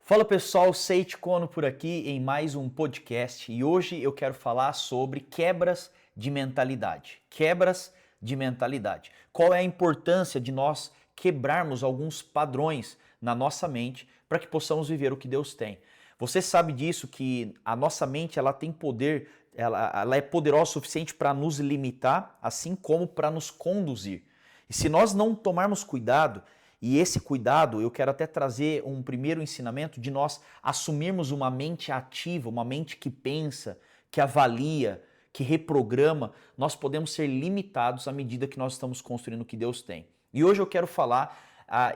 Fala pessoal, Seiichi Kono por aqui em mais um podcast e hoje eu quero falar sobre quebras de mentalidade. Quebras de mentalidade. Qual é a importância de nós quebrarmos alguns padrões na nossa mente para que possamos viver o que Deus tem? Você sabe disso que a nossa mente ela tem poder, ela é poderosa o suficiente para nos limitar, assim como para nos conduzir. E se nós não tomarmos cuidado, e esse cuidado, eu quero até trazer um primeiro ensinamento de nós assumirmos uma mente ativa, uma mente que pensa, que avalia, que reprograma, nós podemos ser limitados à medida que nós estamos construindo o que Deus tem. E hoje eu quero falar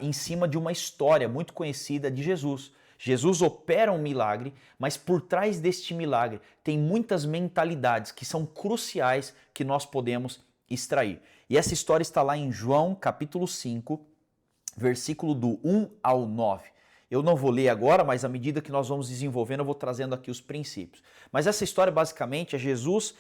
em cima de uma história muito conhecida de Jesus. Jesus opera um milagre, mas por trás deste milagre tem muitas mentalidades que são cruciais que nós podemos extrair. E essa história está lá em João capítulo 5, versículo do 1 ao 9. Eu não vou ler agora, mas à medida que nós vamos desenvolvendo, eu vou trazendo aqui os princípios. Mas essa história basicamente é Jesus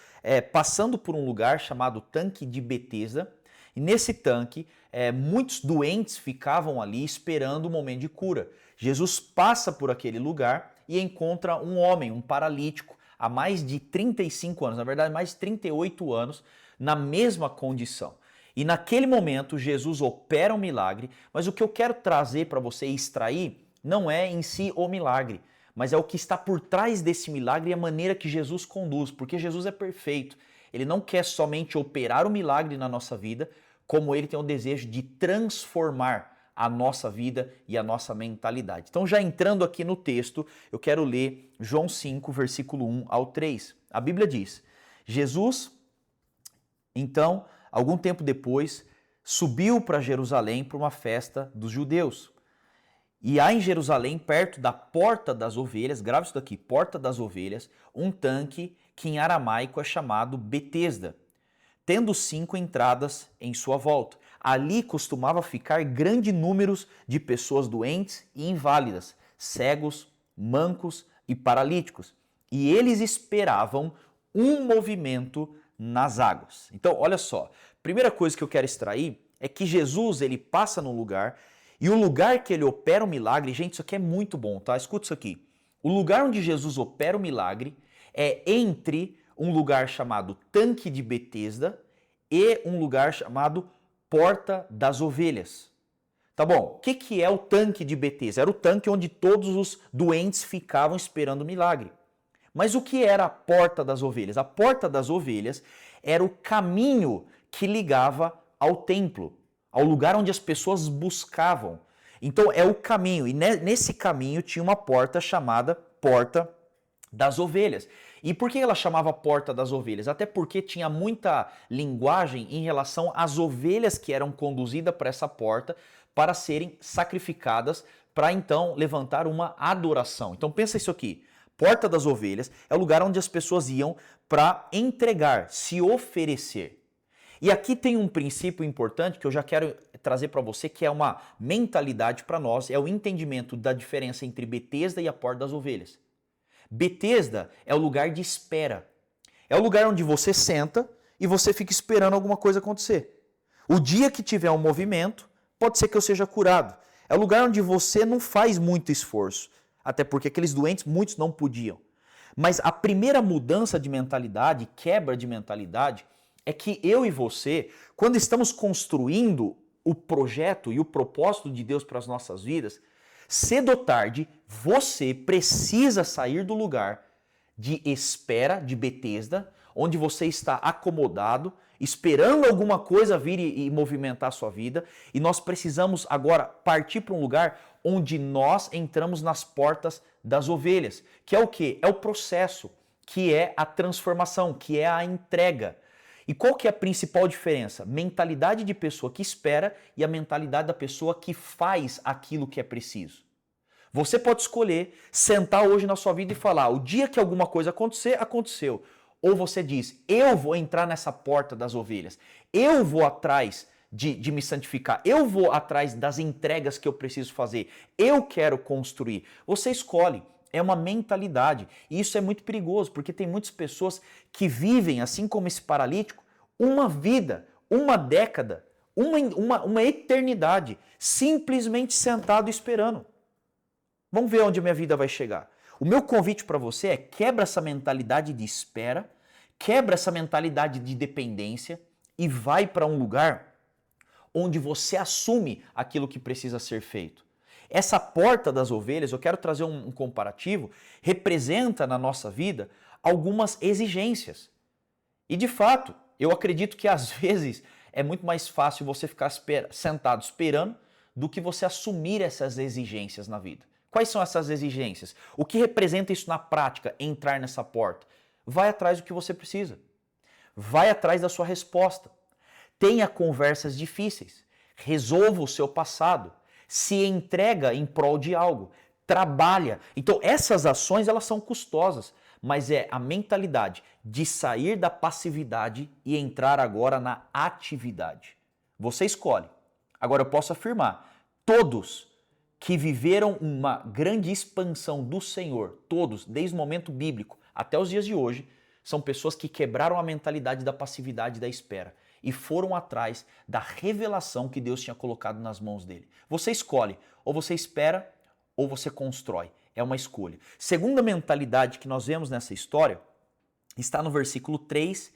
passando por um lugar chamado Tanque de Betesda, e nesse tanque muitos doentes ficavam ali esperando o momento de cura. Jesus passa por aquele lugar e encontra um homem, um paralítico, há mais de 35 anos, na verdade mais de 38 anos, na mesma condição. E naquele momento Jesus opera um milagre, mas o que eu quero trazer para você extrair não é em si o milagre, mas é o que está por trás desse milagre e a maneira que Jesus conduz, porque Jesus é perfeito. Ele não quer somente operar o milagre na nossa vida, como ele tem o desejo de transformar a nossa vida e a nossa mentalidade. Então, já entrando aqui no texto, eu quero ler João 5, versículo 1 ao 3. A Bíblia diz: Jesus, então, algum tempo depois, subiu para Jerusalém para uma festa dos judeus. E há em Jerusalém, perto da Porta das Ovelhas, grave isso daqui, Porta das Ovelhas, um tanque que em aramaico é chamado Betesda, tendo 5 entradas em sua volta. Ali costumava ficar grande número de pessoas doentes e inválidas, cegos, mancos e paralíticos. E eles esperavam um movimento nas águas. Então, olha só, primeira coisa que eu quero extrair é que Jesus, ele passa num lugar, e o lugar que ele opera o milagre, gente, isso aqui é muito bom, tá? Escuta isso aqui. O lugar onde Jesus opera o milagre é entre um lugar chamado Tanque de Betesda e um lugar chamado Porta das Ovelhas. Tá bom, o que é o Tanque de Betesda? Era o tanque onde todos os doentes ficavam esperando o milagre. Mas o que era a Porta das Ovelhas? A Porta das Ovelhas era o caminho que ligava ao templo, ao lugar onde as pessoas buscavam. Então é o caminho, e nesse caminho tinha uma porta chamada Porta das Ovelhas. E por que ela chamava Porta das Ovelhas? Até porque tinha muita linguagem em relação às ovelhas que eram conduzidas para essa porta para serem sacrificadas, para então levantar uma adoração. Então pensa isso aqui. Porta das Ovelhas é o lugar onde as pessoas iam para entregar, se oferecer. E aqui tem um princípio importante que eu já quero trazer para você, que é uma mentalidade para nós, é o entendimento da diferença entre Betesda e a Porta das Ovelhas. Betesda é o lugar de espera. É o lugar onde você senta e você fica esperando alguma coisa acontecer. O dia que tiver um movimento, pode ser que eu seja curado. É o lugar onde você não faz muito esforço. Até porque aqueles doentes, muitos não podiam. Mas a primeira mudança de mentalidade, quebra de mentalidade, é que eu e você, quando estamos construindo o projeto e o propósito de Deus para as nossas vidas, cedo ou tarde, você precisa sair do lugar de espera, de Betesda, onde você está acomodado, esperando alguma coisa vir e movimentar a sua vida, e nós precisamos agora partir para um lugar onde nós entramos nas portas das ovelhas, que é o quê? É o processo, que é a transformação, que é a entrega. E qual que é a principal diferença? Mentalidade de pessoa que espera e a mentalidade da pessoa que faz aquilo que é preciso. Você pode escolher sentar hoje na sua vida e falar, o dia que alguma coisa acontecer, aconteceu. Ou você diz, eu vou entrar nessa porta das ovelhas, eu vou atrás de me santificar, eu vou atrás das entregas que eu preciso fazer, eu quero construir. Você escolhe, é uma mentalidade. E isso é muito perigoso, porque tem muitas pessoas que vivem, assim como esse paralítico, uma vida, uma década, uma eternidade, simplesmente sentado esperando. Vamos ver onde a minha vida vai chegar. O meu convite para você é quebra essa mentalidade de espera, quebra essa mentalidade de dependência e vai para um lugar onde você assume aquilo que precisa ser feito. Essa porta das ovelhas, eu quero trazer um comparativo, representa na nossa vida algumas exigências. E de fato, eu acredito que às vezes é muito mais fácil você ficar sentado esperando do que você assumir essas exigências na vida. Quais são essas exigências? O que representa isso na prática, entrar nessa porta? Vai atrás do que você precisa. Vai atrás da sua resposta. Tenha conversas difíceis. Resolva o seu passado. Se entrega em prol de algo. Trabalha. Então essas ações elas são custosas, mas é a mentalidade de sair da passividade e entrar agora na atividade. Você escolhe. Agora eu posso afirmar, todos que viveram uma grande expansão do Senhor, todos, desde o momento bíblico até os dias de hoje, são pessoas que quebraram a mentalidade da passividade e da espera e foram atrás da revelação que Deus tinha colocado nas mãos dele. Você escolhe, ou você espera ou você constrói. É uma escolha. Segunda mentalidade que nós vemos nessa história está no versículo 3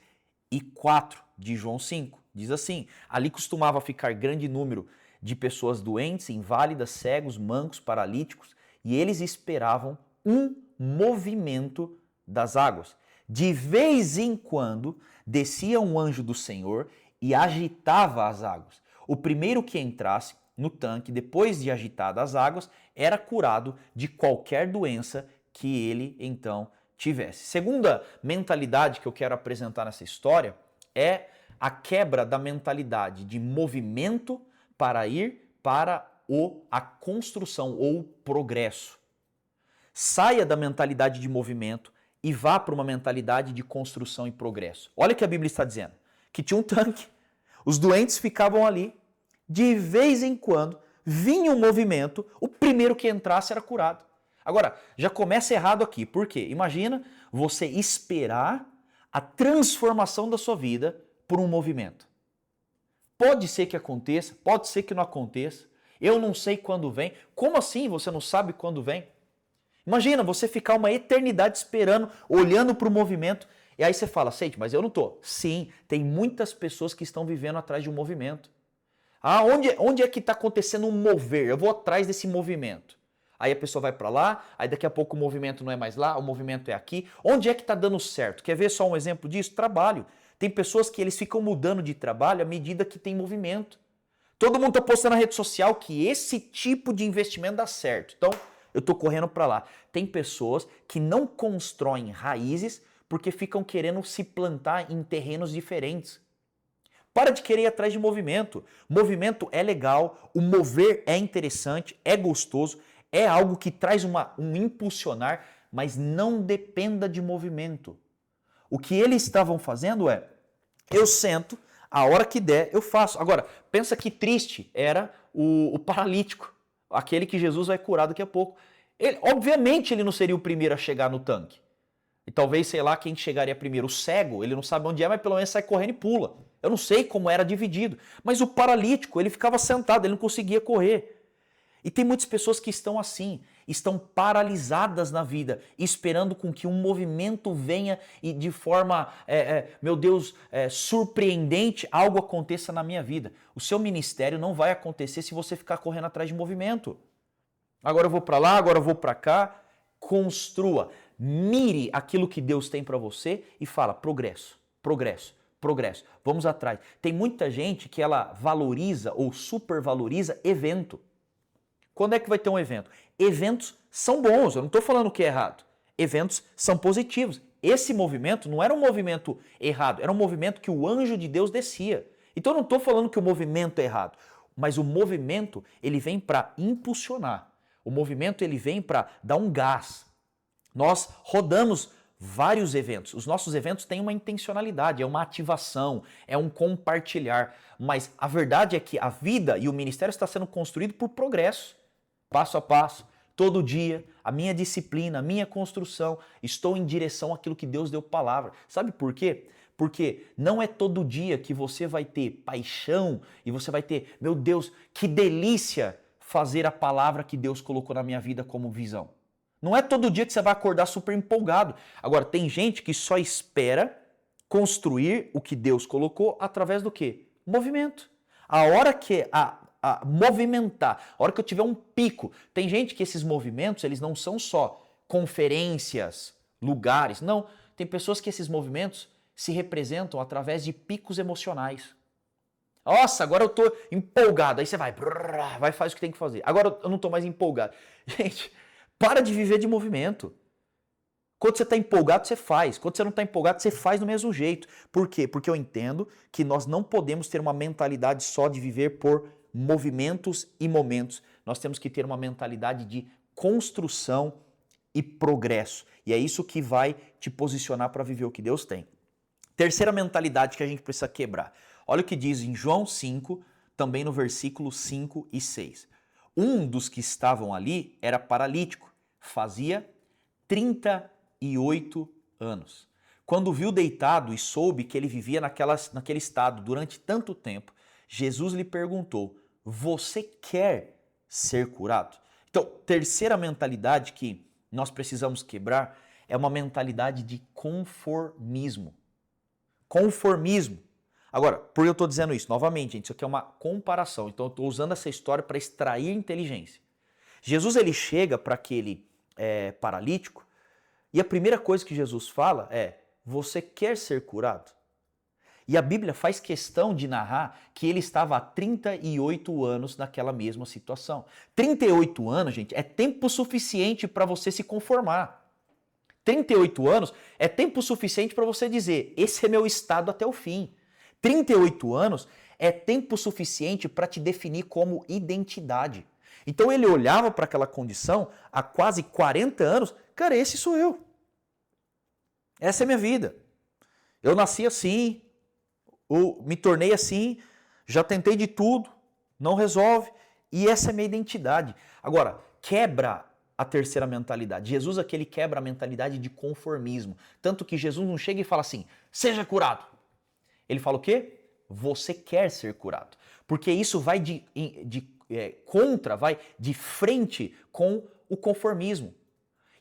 e 4 de João 5. Diz assim: ali costumava ficar grande número de pessoas doentes, inválidas, cegos, mancos, paralíticos, e eles esperavam um movimento das águas. De vez em quando descia um anjo do Senhor e agitava as águas. O primeiro que entrasse no tanque, depois de agitadas as águas, era curado de qualquer doença que ele então tivesse. Segunda mentalidade que eu quero apresentar nessa história é a quebra da mentalidade de movimento para ir para a construção ou progresso. Saia da mentalidade de movimento e vá para uma mentalidade de construção e progresso. Olha o que a Bíblia está dizendo, que tinha um tanque, os doentes ficavam ali, de vez em quando vinha um movimento, o primeiro que entrasse era curado. Agora, já começa errado aqui, por quê? Imagina você esperar a transformação da sua vida por um movimento. Pode ser que aconteça, pode ser que não aconteça, eu não sei quando vem. Como assim você não sabe quando vem? Imagina você ficar uma eternidade esperando, olhando para o movimento, e aí você fala, Seite, mas eu não estou. Sim, tem muitas pessoas que estão vivendo atrás de um movimento. Ah, onde é que está acontecendo um mover? Eu vou atrás desse movimento. Aí a pessoa vai para lá, aí daqui a pouco o movimento não é mais lá, o movimento é aqui. Onde é que está dando certo? Quer ver só um exemplo disso? Trabalho. Tem pessoas que eles ficam mudando de trabalho à medida que tem movimento. Todo mundo está postando na rede social que esse tipo de investimento dá certo. Então, eu estou correndo para lá. Tem pessoas que não constroem raízes porque ficam querendo se plantar em terrenos diferentes. Para de querer ir atrás de movimento. Movimento é legal, o mover é interessante, é gostoso, é algo que traz um impulsionar, mas não dependa de movimento. O que eles estavam fazendo é, eu sento, a hora que der eu faço. Agora, pensa que triste era o paralítico, aquele que Jesus vai curar daqui a pouco. Obviamente ele não seria o primeiro a chegar no tanque. E talvez, sei lá, quem chegaria primeiro. O cego, ele não sabe onde é, mas pelo menos sai correndo e pula. Eu não sei como era dividido. Mas o paralítico, ele ficava sentado, ele não conseguia correr. E tem muitas pessoas que estão assim, estão paralisadas na vida, esperando com que um movimento venha e de forma, meu Deus, surpreendente, algo aconteça na minha vida. O seu ministério não vai acontecer se você ficar correndo atrás de movimento. Agora eu vou para lá, agora eu vou para cá. Construa, mire aquilo que Deus tem para você e fala progresso, progresso, progresso. Vamos atrás. Tem muita gente que ela valoriza ou supervaloriza evento. Quando é que vai ter um evento? Eventos são bons, eu não estou falando que é errado. Eventos são positivos. Esse movimento não era um movimento errado, era um movimento que o anjo de Deus descia. Então eu não estou falando que o movimento é errado, mas o movimento ele vem para impulsionar. O movimento ele vem para dar um gás. Nós rodamos vários eventos. Os nossos eventos têm uma intencionalidade, é uma ativação, é um compartilhar. Mas a verdade é que a vida e o ministério está sendo construído por progresso. Passo a passo, todo dia, a minha disciplina, a minha construção, estou em direção àquilo que Deus deu palavra. Sabe por quê? Porque não é todo dia que você vai ter paixão e você vai ter, meu Deus, que delícia fazer a palavra que Deus colocou na minha vida como visão. Não é todo dia que você vai acordar super empolgado. Agora, tem gente que só espera construir o que Deus colocou através do quê? Movimento. A hora que movimentar, a hora que eu tiver um pico. Tem gente que esses movimentos, eles não são só conferências, lugares. Não, tem pessoas que esses movimentos se representam através de picos emocionais. Nossa, agora eu tô empolgado. Aí você vai e faz o que tem que fazer. Agora eu não tô mais empolgado. Gente, para de viver de movimento. Quando você está empolgado, você faz. Quando você não está empolgado, você faz do mesmo jeito. Por quê? Porque eu entendo que nós não podemos ter uma mentalidade só de viver por movimentos e momentos. Nós temos que ter uma mentalidade de construção e progresso. E é isso que vai te posicionar para viver o que Deus tem. Terceira mentalidade que a gente precisa quebrar. Olha o que diz em João 5, também no versículo 5 e 6. Um dos que estavam ali era paralítico, fazia 38 anos. Quando viu deitado e soube que ele vivia naquele estado durante tanto tempo, Jesus lhe perguntou: você quer ser curado? Então, terceira mentalidade que nós precisamos quebrar é uma mentalidade de conformismo. Conformismo. Agora, por que eu estou dizendo isso? Novamente, gente, isso aqui é uma comparação. Então, eu estou usando essa história para extrair inteligência. Jesus, ele chega para aquele paralítico e a primeira coisa que Jesus fala é: você quer ser curado? E a Bíblia faz questão de narrar que ele estava há 38 anos naquela mesma situação. 38 anos, gente, é tempo suficiente para você se conformar. 38 anos é tempo suficiente para você dizer: esse é meu estado até o fim. 38 anos é tempo suficiente para te definir como identidade. Então ele olhava para aquela condição há quase 40 anos, cara, esse sou eu. Essa é a minha vida. Eu nasci assim, me tornei assim, já tentei de tudo, não resolve, e essa é a minha identidade. Agora, quebra a terceira mentalidade. Jesus aqui, ele quebra a mentalidade de conformismo. Tanto que Jesus não chega e fala assim: seja curado. Ele fala o quê? Você quer ser curado. Porque isso vai vai de frente com o conformismo.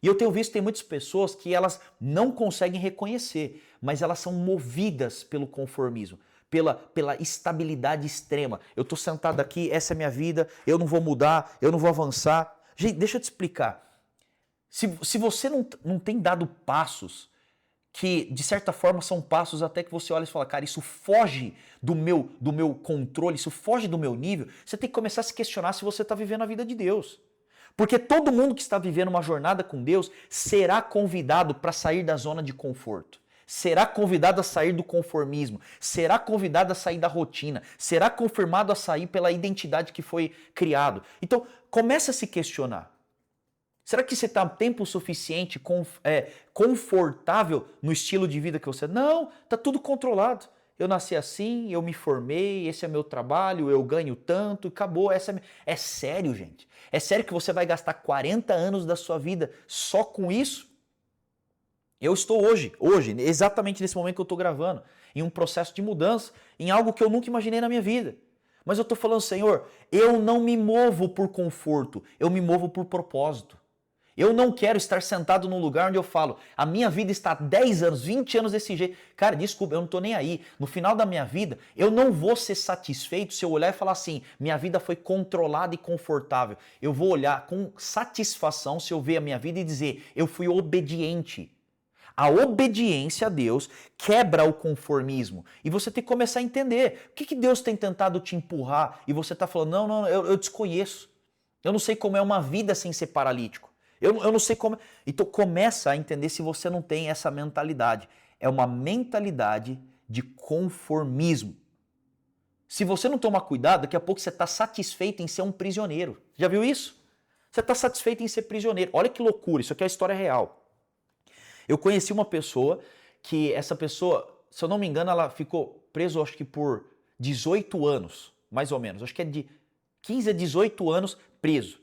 E eu tenho visto, tem muitas pessoas que elas não conseguem reconhecer, mas elas são movidas pelo conformismo, pela estabilidade extrema. Eu estou sentado aqui, essa é a minha vida, eu não vou mudar, eu não vou avançar. Gente, deixa eu te explicar. Se você não tem dado passos que, de certa forma, são passos até que você olha e fala: cara, isso foge do meu controle, isso foge do meu nível, você tem que começar a se questionar se você está vivendo a vida de Deus. Porque todo mundo que está vivendo uma jornada com Deus será convidado para sair da zona de conforto. Será convidado a sair do conformismo, será convidado a sair da rotina, será confirmado a sair pela identidade que foi criado. Então, comece a se questionar. Será que você está tempo suficiente, confortável no estilo de vida que você... Não, está tudo controlado. Eu nasci assim, eu me formei, esse é meu trabalho, eu ganho tanto, acabou. É sério, gente. É sério que você vai gastar 40 anos da sua vida só com isso? Eu estou hoje, exatamente nesse momento que eu estou gravando, em um processo de mudança, em algo que eu nunca imaginei na minha vida. Mas eu estou falando: Senhor, eu não me movo por conforto, eu me movo por propósito. Eu não quero estar sentado num lugar onde eu falo: a minha vida está há 10 anos, 20 anos desse jeito. Cara, desculpa, eu não estou nem aí. No final da minha vida, eu não vou ser satisfeito se eu olhar e falar assim: minha vida foi controlada e confortável. Eu vou olhar com satisfação se eu ver a minha vida e dizer: eu fui obediente. A obediência a Deus quebra o conformismo. E você tem que começar a entender. O que Deus tem tentado te empurrar e você está falando: não, eu desconheço. Eu não sei como é uma vida sem ser paralítico. Eu não sei como... Então começa a entender se você não tem essa mentalidade. É uma mentalidade de conformismo. Se você não tomar cuidado, daqui a pouco você está satisfeito em ser um prisioneiro. Já viu isso? Você está satisfeito em ser prisioneiro. Olha que loucura, isso aqui é a história real. Eu conheci uma pessoa que essa pessoa, se eu não me engano, ela ficou presa, acho que por 18 anos, mais ou menos. Acho que é de 15 a 18 anos preso.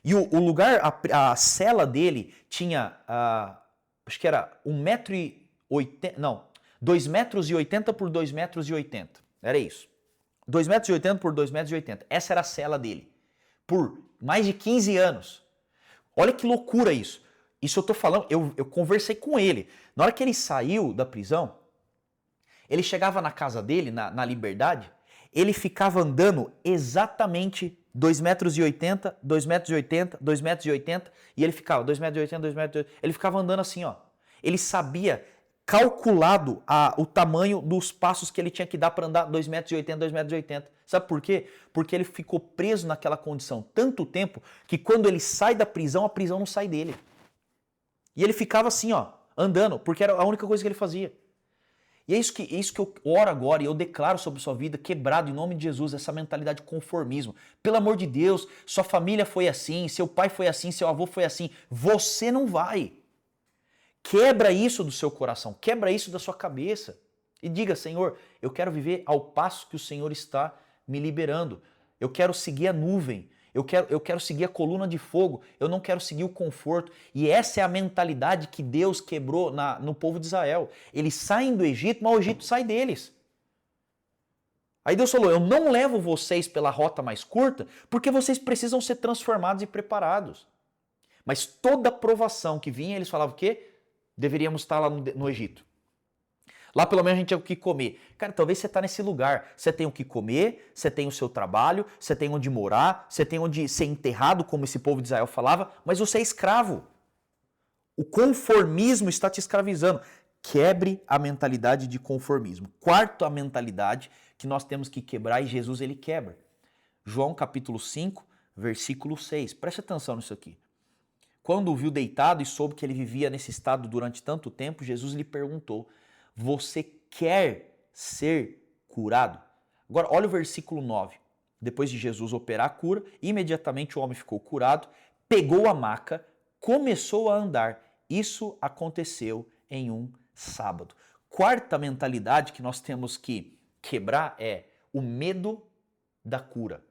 E o lugar, a cela dele tinha, acho que era 2,80 metros por 2,80 metros. Era isso. 2,80 metros por 2,80 metros. Essa era a cela dele. Por mais de 15 anos. Olha que loucura isso. Isso eu tô falando, eu conversei com ele. Na hora que ele saiu da prisão, ele chegava na casa dele, na Liberdade, ele ficava andando exatamente 2,80 m, 2,80 m, 2,80 m, e ele ficava 2,80 m, 2,80 m, ele ficava andando assim, ó. Ele sabia, calculado o tamanho dos passos que ele tinha que dar para andar 2,80 m, 2,80 m. Sabe por quê? Porque ele ficou preso naquela condição tanto tempo que quando ele sai da prisão, a prisão não sai dele. E ele ficava assim, ó, andando, porque era a única coisa que ele fazia. E é isso que eu oro agora e eu declaro sobre sua vida, quebrado em nome de Jesus, essa mentalidade de conformismo. Pelo amor de Deus, sua família foi assim, seu pai foi assim, seu avô foi assim, você não vai. Quebra isso do seu coração, quebra isso da sua cabeça. E diga, Senhor, eu quero viver ao passo que o Senhor está me liberando. Eu quero seguir a nuvem. Eu quero seguir a coluna de fogo, eu não quero seguir o conforto. E essa é a mentalidade que Deus quebrou no povo de Israel. Eles saem do Egito, mas o Egito sai deles. Aí Deus falou, eu não levo vocês pela rota mais curta, porque vocês precisam ser transformados e preparados. Mas toda provação que vinha, eles falavam o quê? Deveríamos estar lá no Egito. Lá pelo menos a gente tinha o que comer. Cara, talvez você está nesse lugar. Você tem o que comer, você tem o seu trabalho, você tem onde morar, você tem onde ser enterrado, como esse povo de Israel falava, mas você é escravo. O conformismo está te escravizando. Quebre a mentalidade de conformismo. Quarto, a mentalidade que nós temos que quebrar e Jesus ele quebra. João capítulo 5, versículo 6. Preste atenção nisso aqui. Quando o viu deitado e soube que ele vivia nesse estado durante tanto tempo, Jesus lhe perguntou: você quer ser curado? Agora, olha o versículo 9. Depois de Jesus operar a cura, imediatamente o homem ficou curado, pegou a maca, começou a andar. Isso aconteceu em um sábado. Quarta mentalidade que nós temos que quebrar é o medo da cura.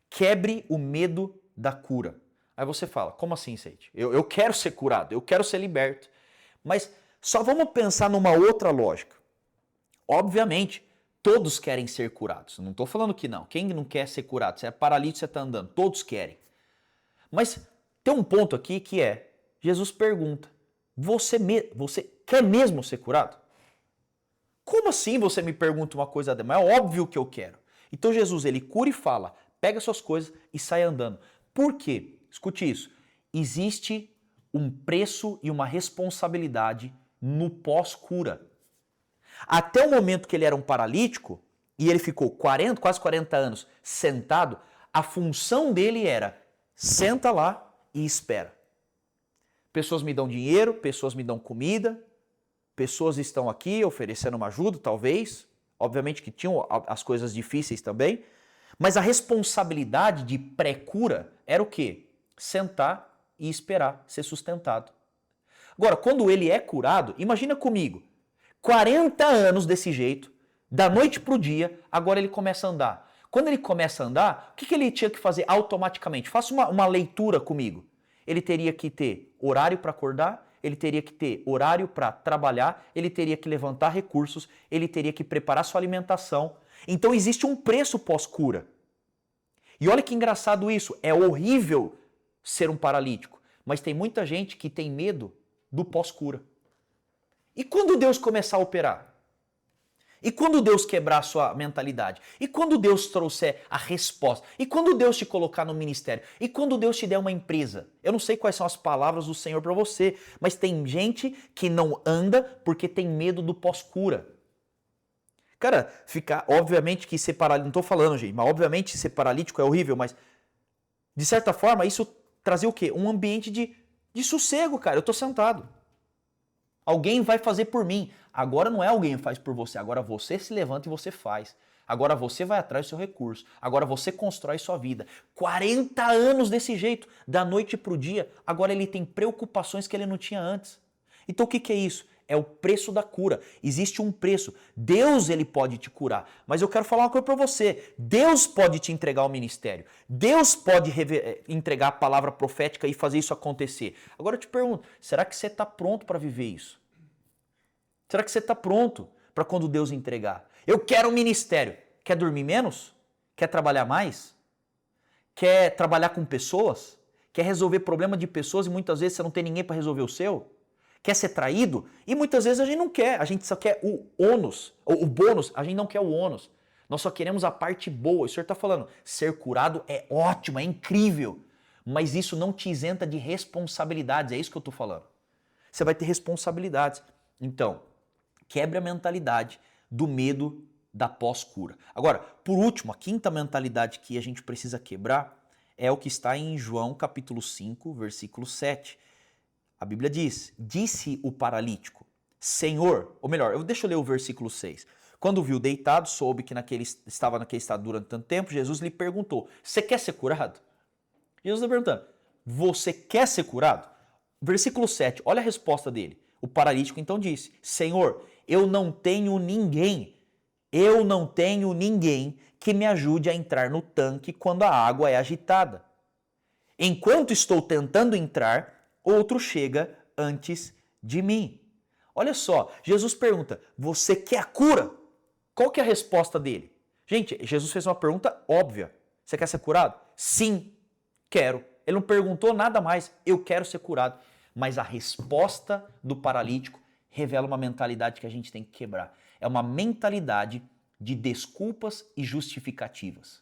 Quebre o medo da cura. Aí você fala, como assim, Seide? Eu quero ser curado, eu quero ser liberto. Mas só vamos pensar numa outra lógica. Obviamente, todos querem ser curados. Não estou falando que não. Quem não quer ser curado? Você é paralítico, você está andando. Todos querem. Mas tem um ponto aqui que é, Jesus pergunta, você quer mesmo ser curado? Como assim você me pergunta uma coisa dessa? Mas é óbvio que eu quero. Então Jesus, ele cura e fala, pega suas coisas e sai andando. Por quê? Escute isso. Existe um preço e uma responsabilidade no pós-cura. Até o momento que ele era um paralítico, e ele ficou quase 40 anos sentado, a função dele era, senta lá e espera. Pessoas me dão dinheiro, pessoas me dão comida, pessoas estão aqui oferecendo uma ajuda, talvez. Obviamente que tinham as coisas difíceis também. Mas a responsabilidade de pré-cura era o quê? Sentar e esperar ser sustentado. Agora, quando ele é curado, imagina comigo, 40 anos desse jeito, da noite para o dia, agora ele começa a andar. Quando ele começa a andar, o que ele tinha que fazer automaticamente? Faça uma leitura comigo. Ele teria que ter horário para acordar, ele teria que ter horário para trabalhar, ele teria que levantar recursos, ele teria que preparar sua alimentação. Então existe um preço pós-cura. E olha que engraçado isso, é horrível ser um paralítico, mas tem muita gente que tem medo do pós-cura. E quando Deus começar a operar? E quando Deus quebrar a sua mentalidade? E quando Deus trouxer a resposta? E quando Deus te colocar no ministério? E quando Deus te der uma empresa? Eu não sei quais são as palavras do Senhor para você, mas tem gente que não anda porque tem medo do pós-cura. Cara, obviamente que ser paralítico, não estou falando, gente, mas obviamente ser paralítico é horrível, mas de certa forma isso trazia o quê? Um ambiente de sossego, cara. Eu estou sentado. Alguém vai fazer por mim. Agora não é alguém que faz por você. Agora você se levanta e você faz. Agora você vai atrás do seu recurso. Agora você constrói sua vida. 40 anos desse jeito, da noite para o dia. Agora ele tem preocupações que ele não tinha antes. Então o que é isso? É o preço da cura. Existe um preço. Deus ele pode te curar. Mas eu quero falar uma coisa para você. Deus pode te entregar o ministério. Deus pode entregar a palavra profética e fazer isso acontecer. Agora eu te pergunto, será que você está pronto para viver isso? Será que você está pronto para quando Deus entregar? Eu quero um ministério. Quer dormir menos? Quer trabalhar mais? Quer trabalhar com pessoas? Quer resolver problema de pessoas e muitas vezes você não tem ninguém para resolver o seu? Quer ser traído? E muitas vezes a gente não quer, a gente só quer o ônus, o bônus, a gente não quer o ônus. Nós só queremos a parte boa. O Senhor está falando, ser curado é ótimo, é incrível, mas isso não te isenta de responsabilidades, é isso que eu estou falando. Você vai ter responsabilidades. Então, quebre a mentalidade do medo da pós-cura. Agora, por último, a quinta mentalidade que a gente precisa quebrar é o que está em João capítulo 5, versículo 7. A Bíblia diz, disse o paralítico, Senhor, ou melhor, deixa eu ler o versículo 6. Quando o viu deitado, soube que estava naquele estado durante tanto tempo, Jesus lhe perguntou, você quer ser curado? Jesus está perguntando, você quer ser curado? Versículo 7, olha a resposta dele. O paralítico então disse, Senhor, eu não tenho ninguém que me ajude a entrar no tanque quando a água é agitada. Enquanto estou tentando entrar, outro chega antes de mim. Olha só, Jesus pergunta, você quer a cura? Qual que é a resposta dele? Gente, Jesus fez uma pergunta óbvia. Você quer ser curado? Sim, quero. Ele não perguntou nada mais, eu quero ser curado. Mas a resposta do paralítico revela uma mentalidade que a gente tem que quebrar. É uma mentalidade de desculpas e justificativas.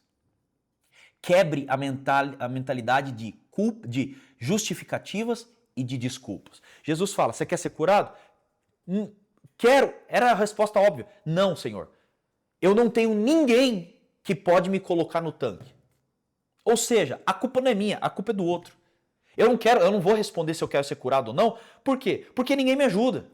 Quebre a mentalidade de justificativas e de desculpas. Jesus fala, você quer ser curado? Quero. Era a resposta óbvia. Não, Senhor. Eu não tenho ninguém que pode me colocar no tanque. Ou seja, a culpa não é minha, a culpa é do outro. Eu não vou responder se eu quero ser curado ou não. Por quê? Porque ninguém me ajuda.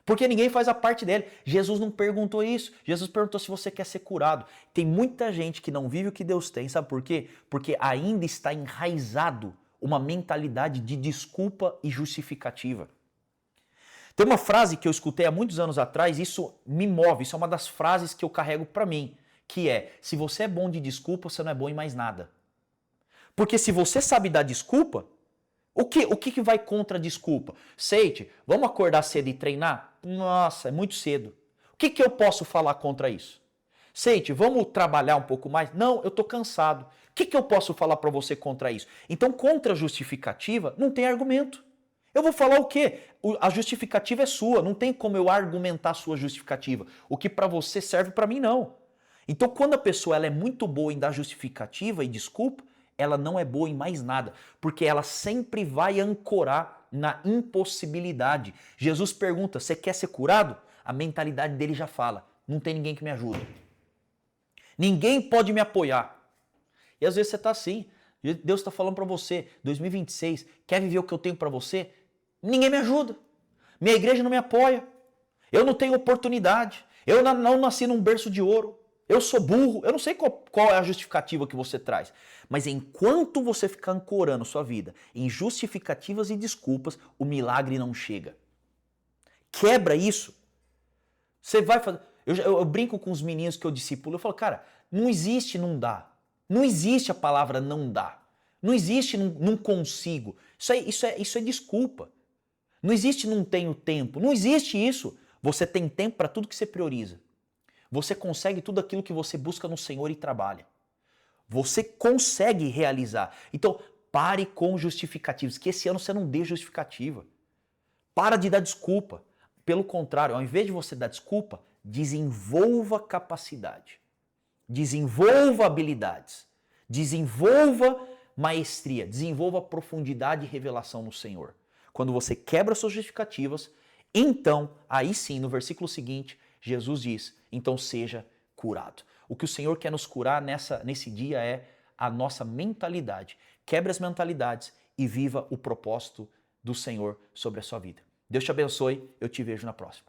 Porque ninguém faz a parte dele. Jesus não perguntou isso. Jesus perguntou se você quer ser curado. Tem muita gente que não vive o que Deus tem. Sabe por quê? Porque ainda está enraizado uma mentalidade de desculpa e justificativa. Tem uma frase que eu escutei há muitos anos atrás, isso me move, isso é uma das frases que eu carrego para mim, que é, se você é bom de desculpa, você não é bom em mais nada. Porque se você sabe dar desculpa, o que vai contra a desculpa? Seite, vamos acordar cedo e treinar? Nossa, é muito cedo. O que eu posso falar contra isso? Seite, vamos trabalhar um pouco mais? Não, eu estou cansado. O que eu posso falar para você contra isso? Então, contra a justificativa, não tem argumento. Eu vou falar o quê? A justificativa é sua, não tem como eu argumentar a sua justificativa. O que para você serve para mim não. Então, quando a pessoa ela é muito boa em dar justificativa e desculpa, ela não é boa em mais nada, porque ela sempre vai ancorar na impossibilidade. Jesus pergunta, você quer ser curado? A mentalidade dele já fala, não tem ninguém que me ajude. Ninguém pode me apoiar. E às vezes você está assim, Deus está falando para você, 2026, quer viver o que eu tenho para você? Ninguém me ajuda. Minha igreja não me apoia. Eu não tenho oportunidade. Eu não nasci num berço de ouro. Eu sou burro. Eu não sei qual é a justificativa que você traz. Mas enquanto você ficar ancorando sua vida em justificativas e desculpas, o milagre não chega. Quebra isso. Você vai fazer... Eu brinco com os meninos que eu discipulo. Eu falo, cara, não existe não dá. Não existe a palavra não dá. Não existe não consigo. Isso é desculpa. Não existe não tenho tempo. Não existe isso. Você tem tempo para tudo que você prioriza. Você consegue tudo aquilo que você busca no Senhor e trabalha. Você consegue realizar. Então, pare com justificativas. Que esse ano você não dê justificativa. Para de dar desculpa. Pelo contrário, ao invés de você dar desculpa, desenvolva capacidade. Desenvolva habilidades. Desenvolva maestria. Desenvolva profundidade e revelação no Senhor. Quando você quebra suas justificativas, então, aí sim, no versículo seguinte, Jesus diz, então seja curado. O que o Senhor quer nos curar nesse dia é a nossa mentalidade. Quebre as mentalidades e viva o propósito do Senhor sobre a sua vida. Deus te abençoe, eu te vejo na próxima.